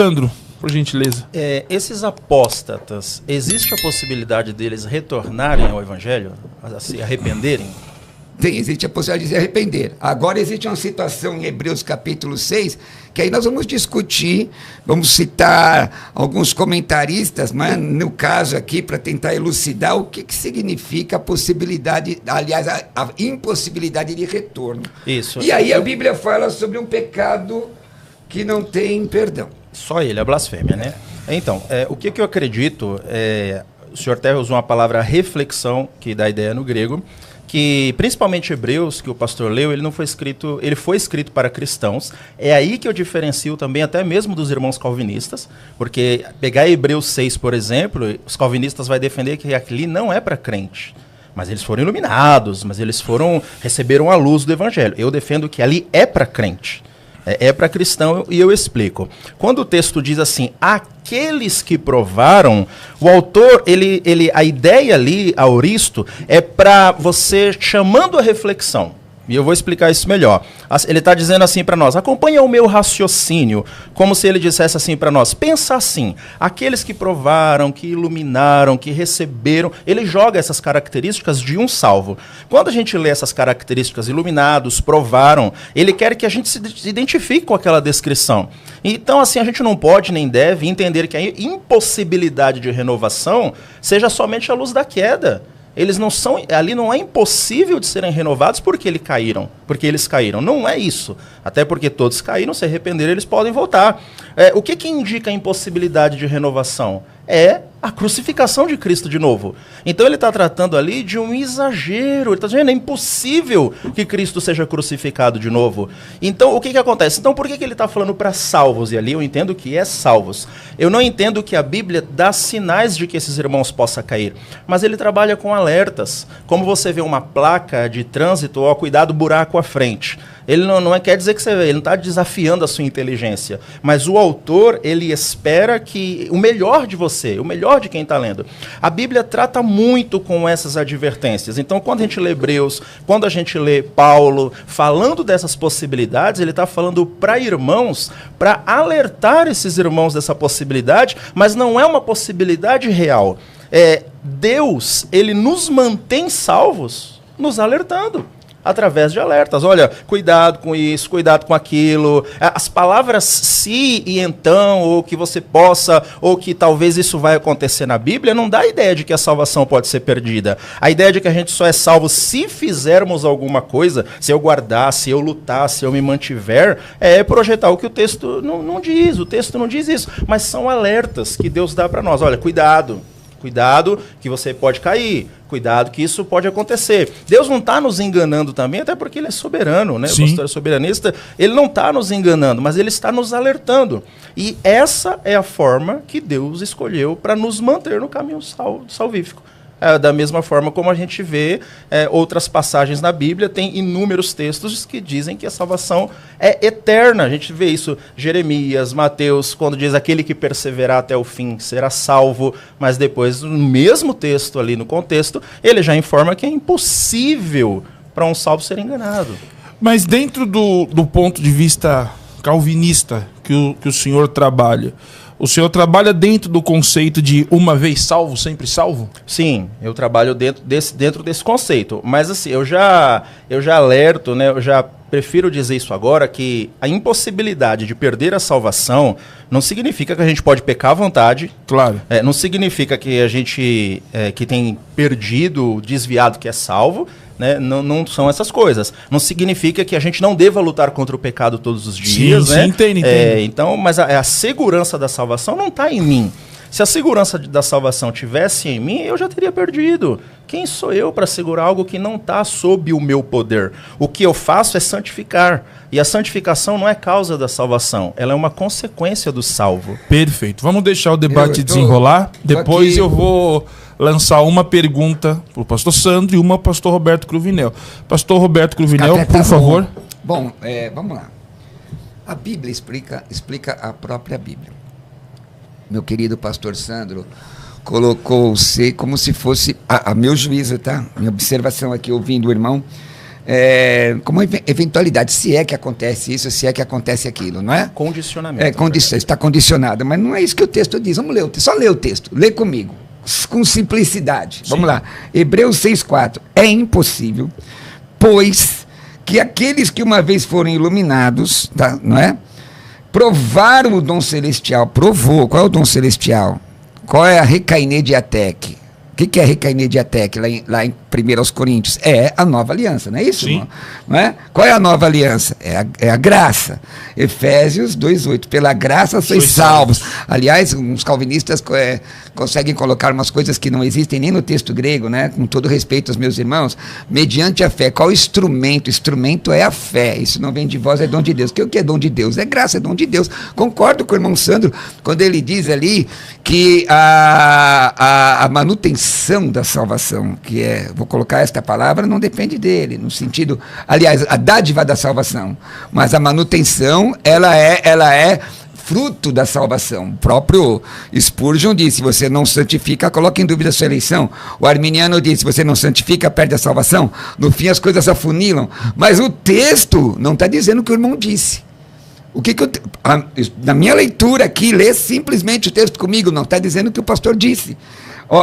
Sandro, por gentileza. Esses apóstatas, existe a possibilidade deles retornarem ao Evangelho, a se arrependerem? Existe a possibilidade de se arrepender. Agora existe uma situação em Hebreus capítulo 6, que aí nós vamos discutir, vamos citar alguns comentaristas, mas no caso aqui, para tentar elucidar o que significa a possibilidade, aliás, a impossibilidade de retorno. Isso. E aí a Bíblia fala sobre um pecado que não tem perdão. Só ele, a blasfêmia, né? Então, o que eu acredito, o senhor até usou uma palavra reflexão, que dá ideia no grego, que principalmente Hebreus, que o pastor leu, ele foi escrito para cristãos. É aí que eu diferencio também até mesmo dos irmãos calvinistas, porque pegar Hebreus 6, por exemplo, os calvinistas vão defender que aquilo não é para crente. Mas eles foram iluminados, mas eles receberam a luz do evangelho. Eu defendo que ali é para crente. É para cristão, e eu explico. Quando o texto diz assim, aqueles que provaram, o autor, a ideia ali, auristo, é para você chamando a reflexão. E eu vou explicar isso melhor. Ele está dizendo assim para nós, acompanha o meu raciocínio, como se ele dissesse assim para nós, pensa assim, aqueles que provaram, que iluminaram, que receberam, ele joga essas características de um salvo. Quando a gente lê essas características, iluminados, provaram, ele quer que a gente se identifique com aquela descrição. Então, assim, a gente não pode nem deve entender que a impossibilidade de renovação seja somente a luz da queda. Eles não são, ali não é impossível de serem renovados porque eles caíram. Não é isso. Até porque todos caíram, se arrependerem, eles podem voltar. O que indica a impossibilidade de renovação? É a crucificação de Cristo de novo. Então ele está tratando ali de um exagero. Ele está dizendo, é impossível que Cristo seja crucificado de novo. Então o que acontece? Então por que ele está falando para salvos? E ali eu entendo que é salvos. Eu não entendo que a Bíblia dá sinais de que esses irmãos possam cair. Mas ele trabalha com alertas. Como você vê uma placa de trânsito, ó, cuidado, buraco à frente. Ele não quer dizer que ele não está desafiando a sua inteligência, mas o autor, ele espera que o melhor de você, o melhor de quem está lendo. A Bíblia trata muito com essas advertências. Então, quando a gente lê Hebreus, quando a gente lê Paulo, falando dessas possibilidades, ele está falando para irmãos, para alertar esses irmãos dessa possibilidade, mas não é uma possibilidade real. Deus, ele nos mantém salvos, nos alertando. Através de alertas. Olha, cuidado com isso, cuidado com aquilo. As palavras se e então, ou que você possa, ou que talvez isso vai acontecer na Bíblia, não dá a ideia de que a salvação pode ser perdida. A ideia de que a gente só é salvo se fizermos alguma coisa, se eu guardar, se eu lutar, se eu me mantiver, é projetar o que o texto não diz. O texto não diz isso, mas são alertas que Deus dá para nós. Olha, cuidado que você pode cair. Cuidado que isso pode acontecer. Deus não está nos enganando também, até porque ele é soberano, né? Sim. O pastor é soberanista. Ele não está nos enganando, mas ele está nos alertando. E essa é a forma que Deus escolheu para nos manter no caminho salvífico. Da mesma forma como a gente vê outras passagens na Bíblia, tem inúmeros textos que dizem que a salvação é eterna. A gente vê isso, Jeremias, Mateus, quando diz aquele que perseverar até o fim será salvo, mas depois, no mesmo texto ali, no contexto, ele já informa que é impossível para um salvo ser enganado. Mas dentro do ponto de vista calvinista que o senhor trabalha, o senhor trabalha dentro do conceito de uma vez salvo, sempre salvo? Sim, eu trabalho dentro desse conceito. Mas assim, eu já alerto, né, eu já prefiro dizer isso agora, que a impossibilidade de perder a salvação não significa que a gente pode pecar à vontade. Claro. Não significa que a gente que tem perdido, desviado, que é salvo. Né? Não são essas coisas. Não significa que a gente não deva lutar contra o pecado todos os dias. Sim, né? Entendo. Então, mas a segurança da salvação não está em mim. Se a segurança da salvação tivesse em mim, eu já teria perdido. Quem sou eu para segurar algo que não está sob o meu poder? O que eu faço é santificar. E a santificação não é causa da salvação, ela é uma consequência do salvo. Perfeito. Vamos deixar o debate desenrolar. Depois eu vou lançar uma pergunta para o pastor Sandro e uma para o pastor Roberto Cruvinel. Pastor Roberto Cruvinel, por favor. Bom, vamos lá. A Bíblia explica a própria Bíblia. Meu querido pastor Sandro colocou-se como se fosse, a meu juízo, tá? Minha observação aqui, ouvindo o irmão, como eventualidade, se é que acontece isso, se é que acontece aquilo, não é? Condicionamento. Está condicionado, mas não é isso que o texto diz. Vamos ler o texto, só ler o texto, lê comigo, com simplicidade. Sim. Vamos lá, Hebreus 6,4. É impossível, pois que aqueles que uma vez foram iluminados, tá, não é? Provaram o dom celestial, provou. Qual é o dom celestial? Qual é a Recaine Diatec? O que é Recaine Diatec lá em 1 Coríntios? É a nova aliança, não é isso? Sim. Não é? Qual é a nova aliança? É a graça. Efésios 2,8. Pela graça sois salvos. Aliás, uns calvinistas conseguem colocar umas coisas que não existem nem no texto grego, né? Com todo respeito aos meus irmãos. Mediante a fé. Qual instrumento? Instrumento é a fé. Isso não vem de vós, é dom de Deus. O que é dom de Deus? É graça, é dom de Deus. Concordo com o irmão Sandro quando ele diz ali que a manutenção da salvação, que vou colocar esta palavra, não depende dele, no sentido, aliás, a dádiva da salvação, mas a manutenção, ela é fruto da salvação. O próprio Spurgeon disse, se você não santifica, coloca em dúvida a sua eleição. O arminiano disse, se você não santifica, perde a salvação. No fim, as coisas afunilam. Mas o texto não está dizendo o que o irmão disse. Na minha leitura aqui, lê simplesmente o texto comigo, não está dizendo o que o pastor disse.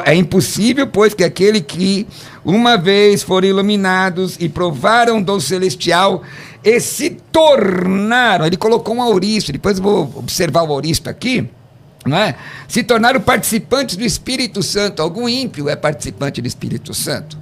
É impossível, pois, que aquele que uma vez foram iluminados e provaram dom celestial e se tornaram, ele colocou um auristo, depois eu vou observar o auristo aqui, não é? Se tornaram participantes do Espírito Santo. Algum ímpio é participante do Espírito Santo?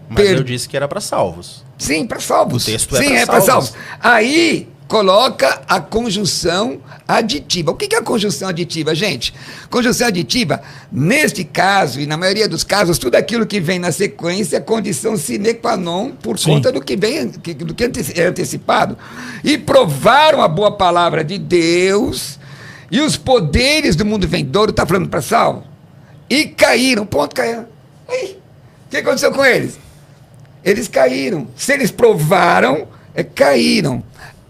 Mas eu disse que era para salvos. Sim, para salvos. O texto é para salvos. Aí coloca a conjunção aditiva. O que é a conjunção aditiva, gente? Conjunção aditiva, neste caso e na maioria dos casos, tudo aquilo que vem na sequência é condição sine qua non por conta do que é antecipado. E provaram a boa palavra de Deus e os poderes do mundo vindouro, está falando para salvo? E caíram, caíram. Aí, o que aconteceu com eles? Eles caíram. Se eles provaram, caíram.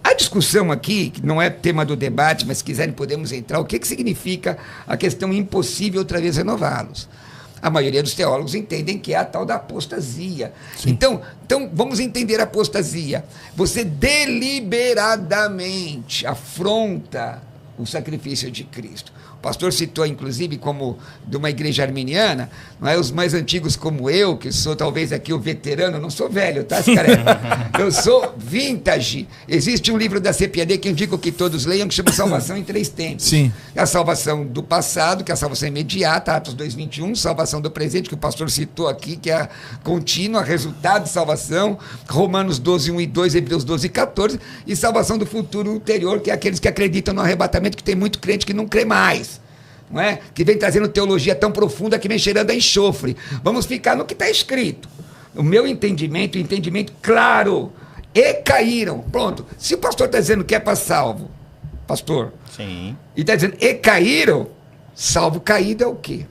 A discussão aqui, que não é tema do debate, mas se quiserem podemos entrar, o que significa a questão impossível outra vez renová-los? A maioria dos teólogos entendem que é a tal da apostasia. Então, vamos entender a apostasia. Você deliberadamente afronta o sacrifício de Cristo. O pastor citou, inclusive, como de uma igreja arminiana, não é? Os mais antigos como eu, que sou talvez aqui o veterano, não sou velho, tá, careca? Eu sou vintage. Existe um livro da CPAD que eu indico que todos leiam, que chama Salvação em Três Tempos. Sim. A salvação do passado, que é a salvação imediata, Atos 2:21, salvação do presente, que o pastor citou aqui, que é a contínua, resultado de salvação, Romanos 12:1 e 2, Hebreus 12:14, e salvação do futuro ulterior, que é aqueles que acreditam no arrebatamento, que tem muito crente que não crê mais. Não é? Que vem trazendo teologia tão profunda que vem cheirando a enxofre. Vamos ficar no que está escrito. O meu entendimento, claro, e caíram. Pronto. Se o pastor está dizendo que é para salvo, pastor, sim, e está dizendo e caíram, salvo caído é o quê?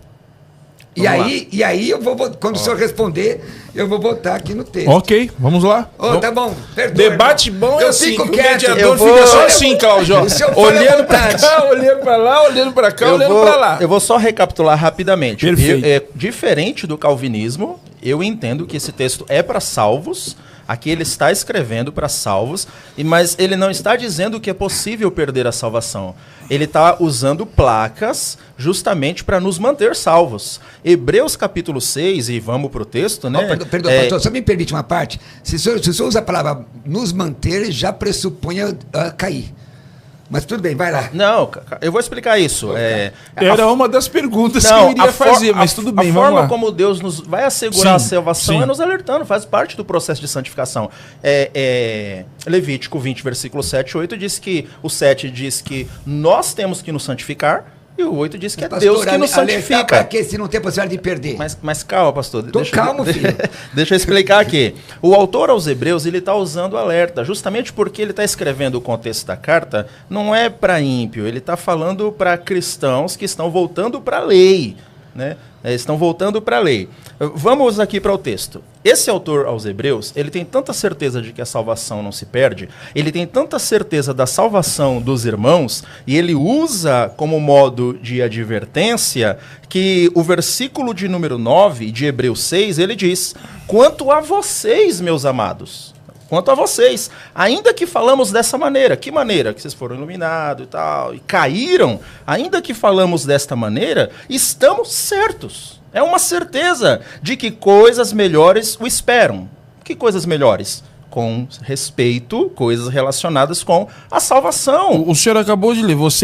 E aí eu vou, quando o senhor responder, eu vou botar aqui no texto. Ok, vamos lá. Tá bom, perdoa. Debate bom é assim, fico o quieto. mediador fica só assim, Cláudio. Olhando para cá, olhando para lá, olhando para cá, olhando para lá. Eu vou só recapitular rapidamente. Perfeito. Diferente do calvinismo, eu entendo que esse texto é para salvos. Aqui ele está escrevendo para salvos, mas ele não está dizendo que é possível perder a salvação. Ele está usando placas justamente para nos manter salvos. Hebreus capítulo 6, e vamos para o texto, né? Perdão, pastor, só me permite uma parte. Se o senhor usa a palavra nos manter, já pressupõe cair. Mas tudo bem, vai lá. Não, eu vou explicar isso. Era uma das perguntas que eu iria fazer, mas tudo bem, vamos lá. A forma como Deus nos vai assegurar a salvação é nos alertando, faz parte do processo de santificação. Levítico 20, versículo 7 e 8 diz que, o 7 diz que nós temos que nos santificar, e o 8 diz que pastor, Deus que nos santifica. Para quê? Se não tem possibilidade de perder. Mas calma, pastor. Calmo, filho. Deixa eu explicar aqui. O autor aos Hebreus, ele está usando alerta, justamente porque ele está escrevendo o contexto da carta, não é para ímpio, ele está falando para cristãos que estão voltando para a lei, né? Estão voltando para a lei. Vamos aqui para o texto. esse autor aos Hebreus, ele tem tanta certeza de que a salvação não se perde, ele tem tanta certeza da salvação dos irmãos, e ele usa como modo de advertência que o versículo de número 9 de Hebreus 6, ele diz: quanto a vocês, meus amados, quanto a vocês, ainda que falamos dessa maneira, que maneira? Que vocês foram iluminados e tal, e caíram, ainda que falamos desta maneira, estamos certos. É uma certeza de que coisas melhores o esperam. Que coisas melhores? Com respeito, coisas relacionadas com a salvação. O senhor acabou de ler, você